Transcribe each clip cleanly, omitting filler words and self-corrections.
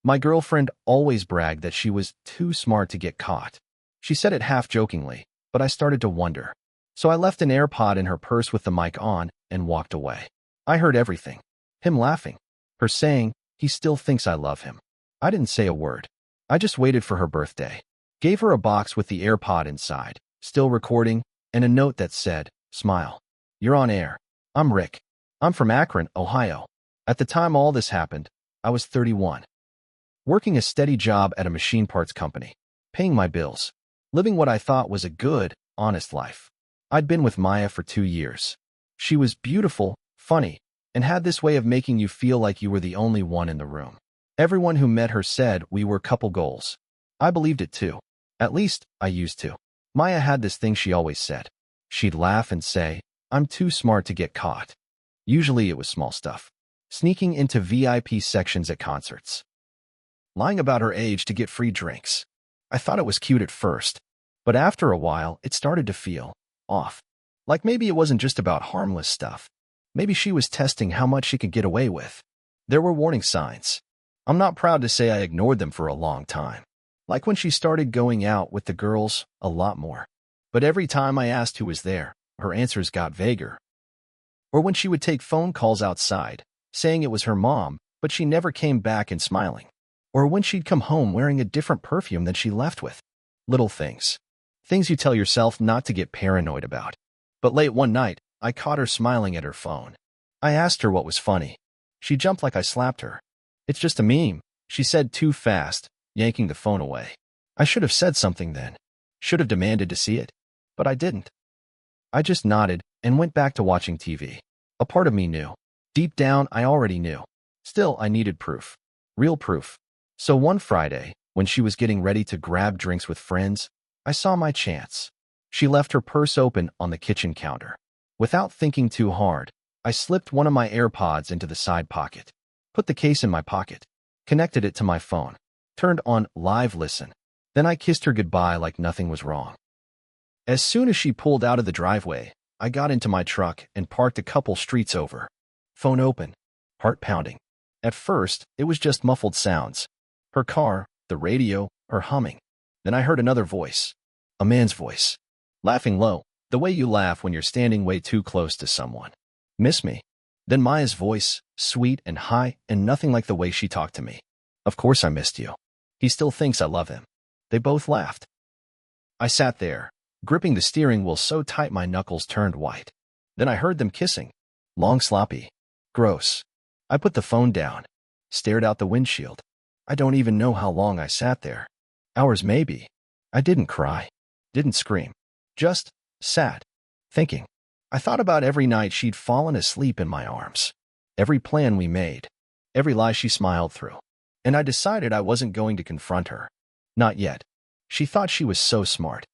My girlfriend always bragged that she was too smart to get caught. She said it half-jokingly, but I started to wonder. So I left an AirPod in her purse with the mic on and walked away. I heard everything. Him laughing. Her saying, he still thinks I love him. I didn't say a word. I just waited for her birthday. Gave her a box with the AirPod inside, still recording, and a note that said, "Smile. You're on air. I'm Rick. I'm from Akron, Ohio." At the time all this happened, I was 31. Working a steady job at a machine parts company, paying my bills, living what I thought was a good, honest life. I'd been with Maya for 2 years. She was beautiful, funny, and had this way of making you feel like you were the only one in the room. Everyone who met her said we were couple goals. I believed it too. At least, I used to. Maya had this thing she always said. She'd laugh and say, "I'm too smart to get caught." Usually it was small stuff. Sneaking into VIP sections at concerts. Lying about her age to get free drinks. I thought it was cute at first, but after a while it started to feel off. Like maybe it wasn't just about harmless stuff. Maybe she was testing how much she could get away with. There were warning signs. I'm not proud to say I ignored them for a long time. Like when she started going out with the girls a lot more. But every time I asked who was there, her answers got vaguer. Or when she would take phone calls outside, saying it was her mom, but she never came back and smiling. Or when she'd come home wearing a different perfume than she left with. Little things. Things you tell yourself not to get paranoid about. But late one night, I caught her smiling at her phone. I asked her what was funny. She jumped like I slapped her. "It's just a meme," she said too fast, yanking the phone away. I should have said something then. Should have demanded to see it. But I didn't. I just nodded and went back to watching TV. A part of me knew. Deep down, I already knew. Still, I needed proof. Real proof. So one Friday, when she was getting ready to grab drinks with friends, I saw my chance. She left her purse open on the kitchen counter. Without thinking too hard, I slipped one of my AirPods into the side pocket, put the case in my pocket, connected it to my phone, turned on Live Listen. Then I kissed her goodbye like nothing was wrong. As soon as she pulled out of the driveway, I got into my truck and parked a couple streets over. Phone open, heart pounding. At first, it was just muffled sounds. Her car, the radio, her humming. Then I heard another voice. A man's voice. Laughing low, the way you laugh when you're standing way too close to someone. "Miss me?" Then Maya's voice, sweet and high and nothing like the way she talked to me. "Of course I missed you. He still thinks I love him." They both laughed. I sat there, gripping the steering wheel so tight my knuckles turned white. Then I heard them kissing. Long, sloppy. Gross. I put the phone down, stared out the windshield. I don't even know how long I sat there. Hours maybe. I didn't cry. Didn't scream. Just sat. Thinking. I thought about every night she'd fallen asleep in my arms. Every plan we made. Every lie she smiled through. And I decided I wasn't going to confront her. Not yet. She thought she was so smart.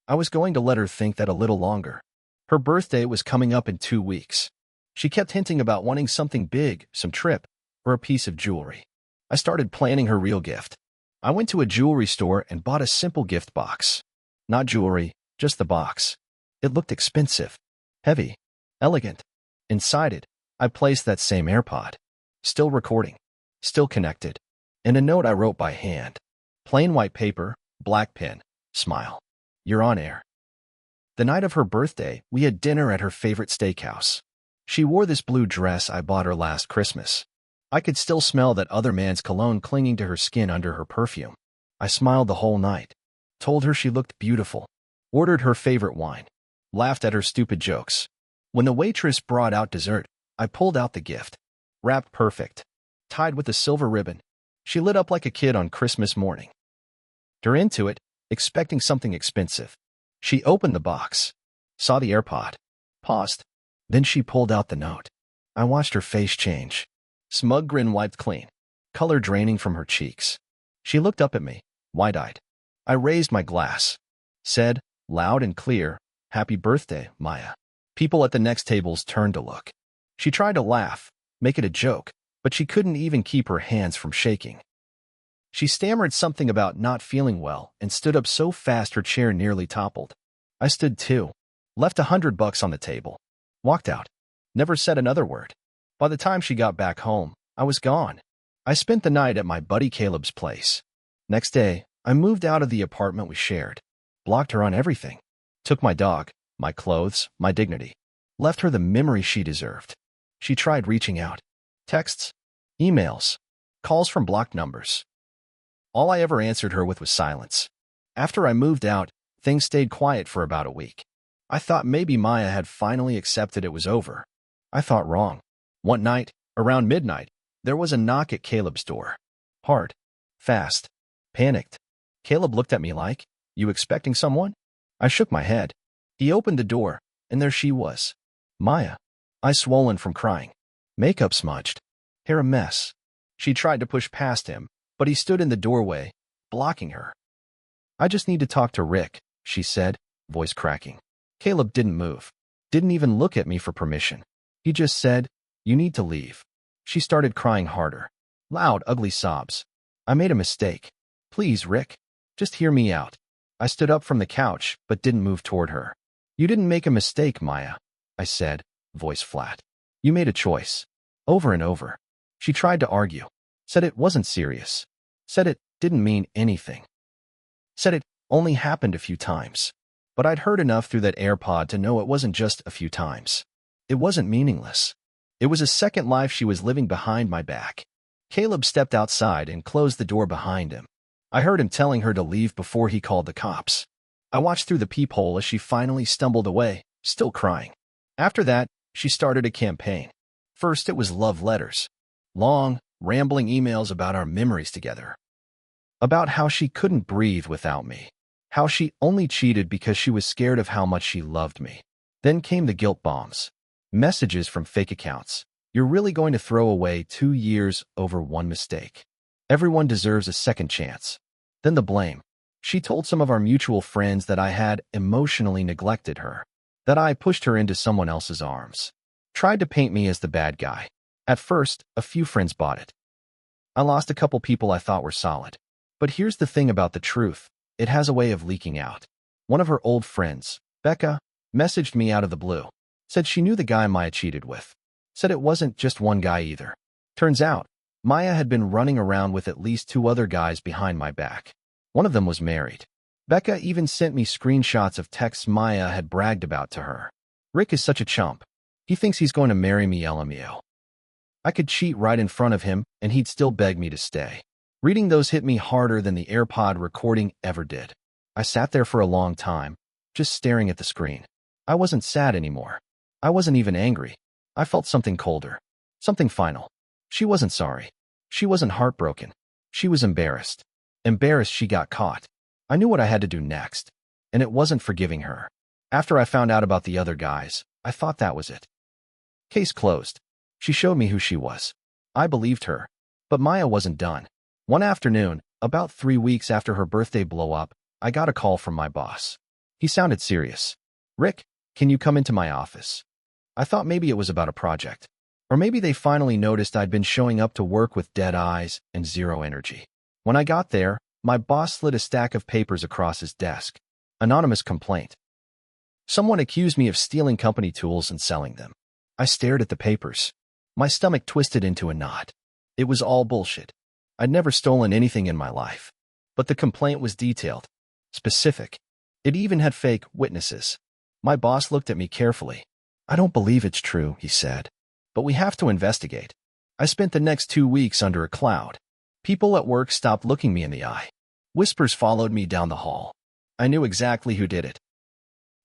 I was going to let her think that a little longer. Her birthday was coming up in 2 weeks. She kept hinting about wanting something big, some trip, or a piece of jewelry. I started planning her real gift. I went to a jewelry store and bought a simple gift box. Not jewelry, just the box. It looked expensive, heavy, elegant. Inside it, I placed that same AirPod. Still recording, still connected, and a note I wrote by hand. Plain white paper, black pen, smile. "You're on air." The night of her birthday, we had dinner at her favorite steakhouse. She wore this blue dress I bought her last Christmas. I could still smell that other man's cologne clinging to her skin under her perfume. I smiled the whole night, told her she looked beautiful, ordered her favorite wine, laughed at her stupid jokes. When the waitress brought out dessert, I pulled out the gift. Wrapped perfect, tied with a silver ribbon. She lit up like a kid on Christmas morning. Turned into it, expecting something expensive. She opened the box, saw the AirPod, paused. Then she pulled out the note. I watched her face change. Smug grin wiped clean, color draining from her cheeks. She looked up at me, wide-eyed. I raised my glass, said, loud and clear, "Happy birthday, Maya." People at the next tables turned to look. She tried to laugh, make it a joke, but she couldn't even keep her hands from shaking. She stammered something about not feeling well and stood up so fast her chair nearly toppled. I stood too, left $100 on the table, walked out, never said another word. By the time she got back home, I was gone. I spent the night at my buddy Caleb's place. Next day, I moved out of the apartment we shared, blocked her on everything, took my dog, my clothes, my dignity, left her the memory she deserved. She tried reaching out. Texts, emails, calls from blocked numbers. All I ever answered her with was silence. After I moved out, things stayed quiet for about a week. I thought maybe Maya had finally accepted it was over. I thought wrong. One night, around midnight, there was a knock at Caleb's door. Hard. Fast. Panicked. Caleb looked at me like, "You expecting someone?" I shook my head. He opened the door, and there she was. Maya. Eyes swollen from crying. Makeup smudged. Hair a mess. She tried to push past him, but he stood in the doorway, blocking her. "I just need to talk to Rick," she said, voice cracking. Caleb didn't move. Didn't even look at me for permission. He just said, "You need to leave." She started crying harder. Loud, ugly sobs. "I made a mistake. Please, Rick. Just hear me out." I stood up from the couch, but didn't move toward her. "You didn't make a mistake, Maya," I said, voice flat. "You made a choice." Over and over. She tried to argue. Said it wasn't serious. Said it didn't mean anything. Said it only happened a few times. But I'd heard enough through that Airpod to know it wasn't just a few times. It wasn't meaningless. It was a second life she was living behind my back. Caleb stepped outside and closed the door behind him. I heard him telling her to leave before he called the cops. I watched through the peephole as she finally stumbled away, still crying. After that, she started a campaign. First, it was love letters. Long, rambling emails about our memories together. About how she couldn't breathe without me. How she only cheated because she was scared of how much she loved me. Then came the guilt bombs. Messages from fake accounts. "You're really going to throw away 2 years over one mistake. Everyone deserves a second chance." Then the blame. She told some of our mutual friends that I had emotionally neglected her. That I pushed her into someone else's arms. Tried to paint me as the bad guy. At first, a few friends bought it. I lost a couple people I thought were solid. But here's the thing about the truth. It has a way of leaking out. One of her old friends, Becca, messaged me out of the blue. Said she knew the guy Maya cheated with. Said it wasn't just one guy either. Turns out, Maya had been running around with at least 2 other guys behind my back. One of them was married. Becca even sent me screenshots of texts Maya had bragged about to her. "Rick is such a chump. He thinks he's going to marry me, LMAO. I could cheat right in front of him, and he'd still beg me to stay." Reading those hit me harder than the Airpod recording ever did. I sat there for a long time, just staring at the screen. I wasn't sad anymore. I wasn't even angry. I felt something colder. Something final. She wasn't sorry. She wasn't heartbroken. She was embarrassed. Embarrassed she got caught. I knew what I had to do next, and it wasn't forgiving her. After I found out about the other guys, I thought that was it. Case closed. She showed me who she was. I believed her. But Maya wasn't done. One afternoon, about 3 weeks after her birthday blow-up, I got a call from my boss. He sounded serious. "Rick, can you come into my office?" I thought maybe it was about a project. Or maybe they finally noticed I'd been showing up to work with dead eyes and zero energy. When I got there, my boss slid a stack of papers across his desk. Anonymous complaint. Someone accused me of stealing company tools and selling them. I stared at the papers. My stomach twisted into a knot. It was all bullshit. I'd never stolen anything in my life. But the complaint was detailed. Specific. It even had fake witnesses. My boss looked at me carefully. "I don't believe it's true," he said. "But we have to investigate." I spent the next 2 weeks under a cloud. People at work stopped looking me in the eye. Whispers followed me down the hall. I knew exactly who did it.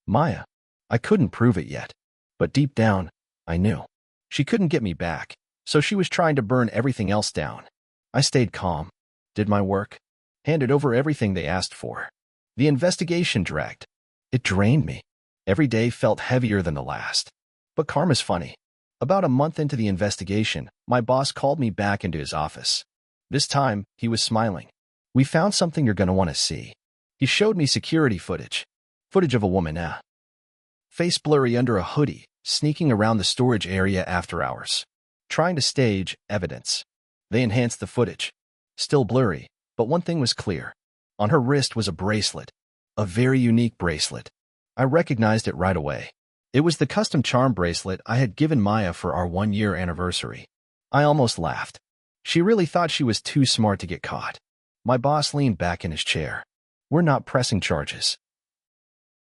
Maya. I couldn't prove it yet. But deep down, I knew. She couldn't get me back, so she was trying to burn everything else down. I stayed calm, did my work, handed over everything they asked for. The investigation dragged. It drained me. Every day felt heavier than the last. But karma's funny. About a month into the investigation, my boss called me back into his office. This time, he was smiling. "We found something you're going to want to see." He showed me security footage. Footage of a woman, face blurry under a hoodie, sneaking around the storage area after hours. Trying to stage evidence. They enhanced the footage. Still blurry, but one thing was clear. On her wrist was a bracelet. A very unique bracelet. I recognized it right away. It was the custom charm bracelet I had given Maya for our 1-year anniversary. I almost laughed. She really thought she was too smart to get caught. My boss leaned back in his chair. We're not pressing charges.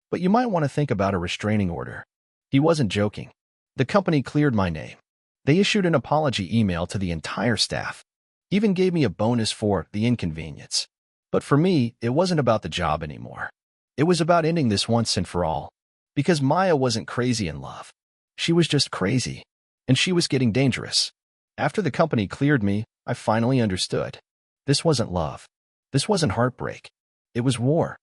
But you might want to think about a restraining order. He wasn't joking. The company cleared my name. They issued an apology email to the entire staff. Even gave me a bonus for the inconvenience. But for me, it wasn't about the job anymore. It was about ending this once and for all. Because Maya wasn't crazy in love. She was just crazy. And she was getting dangerous. After the company cleared me, I finally understood. This wasn't love. This wasn't heartbreak. It was war.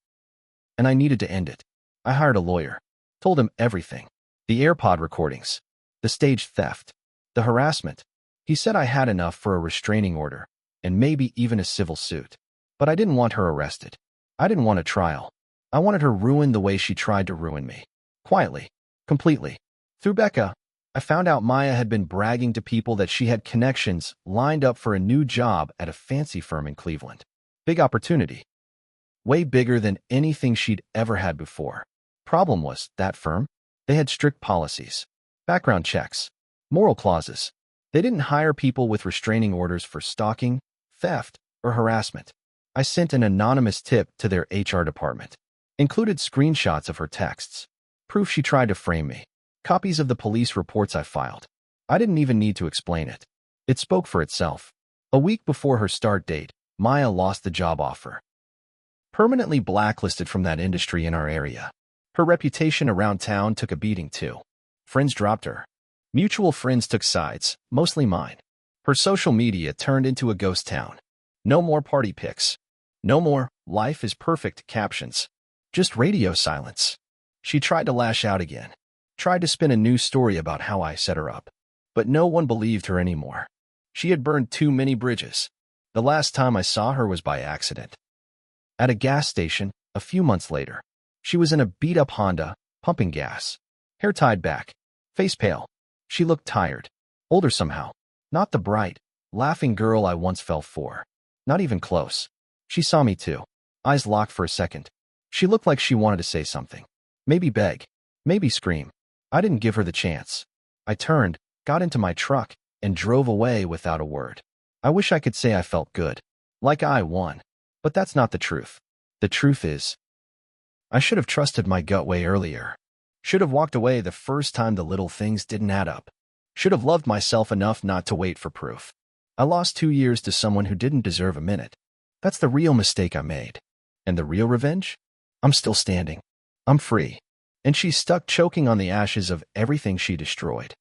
And I needed to end it. I hired a lawyer. Told him everything. The Airpod recordings. The stage theft. The harassment. He said I had enough for a restraining order. And maybe even a civil suit. But I didn't want her arrested. I didn't want a trial. I wanted her ruined the way she tried to ruin me. Quietly. Completely. Through Becca, I found out Maya had been bragging to people that she had connections lined up for a new job at a fancy firm in Cleveland. Big opportunity. Way bigger than anything she'd ever had before. Problem was, that firm, they had strict policies. Background checks. Moral clauses. They didn't hire people with restraining orders for stalking, theft, or harassment. I sent an anonymous tip to their HR department. Included screenshots of her texts. Proof she tried to frame me. Copies of the police reports I filed. I didn't even need to explain it. It spoke for itself. A week before her start date, Maya lost the job offer. Permanently blacklisted from that industry in our area. Her reputation around town took a beating too. Friends dropped her. Mutual friends took sides, mostly mine. Her social media turned into a ghost town. No more party pics. No more "life is perfect" captions. Just radio silence. She tried to lash out again. Tried to spin a new story about how I set her up. But no one believed her anymore. She had burned too many bridges. The last time I saw her was by accident. At a gas station, a few months later. She was in a beat-up Honda, pumping gas. Hair tied back. Face pale. She looked tired. Older somehow. Not the bright, laughing girl I once fell for. Not even close. She saw me too. Eyes locked for a second. She looked like she wanted to say something. Maybe beg. Maybe scream. I didn't give her the chance. I turned, got into my truck, and drove away without a word. I wish I could say I felt good. Like I won. But that's not the truth. The truth is, I should have trusted my gut way earlier. Should have walked away the first time the little things didn't add up. Should have loved myself enough not to wait for proof. I lost 2 years to someone who didn't deserve a minute. That's the real mistake I made. And the real revenge? I'm still standing. I'm free. And she's stuck choking on the ashes of everything she destroyed.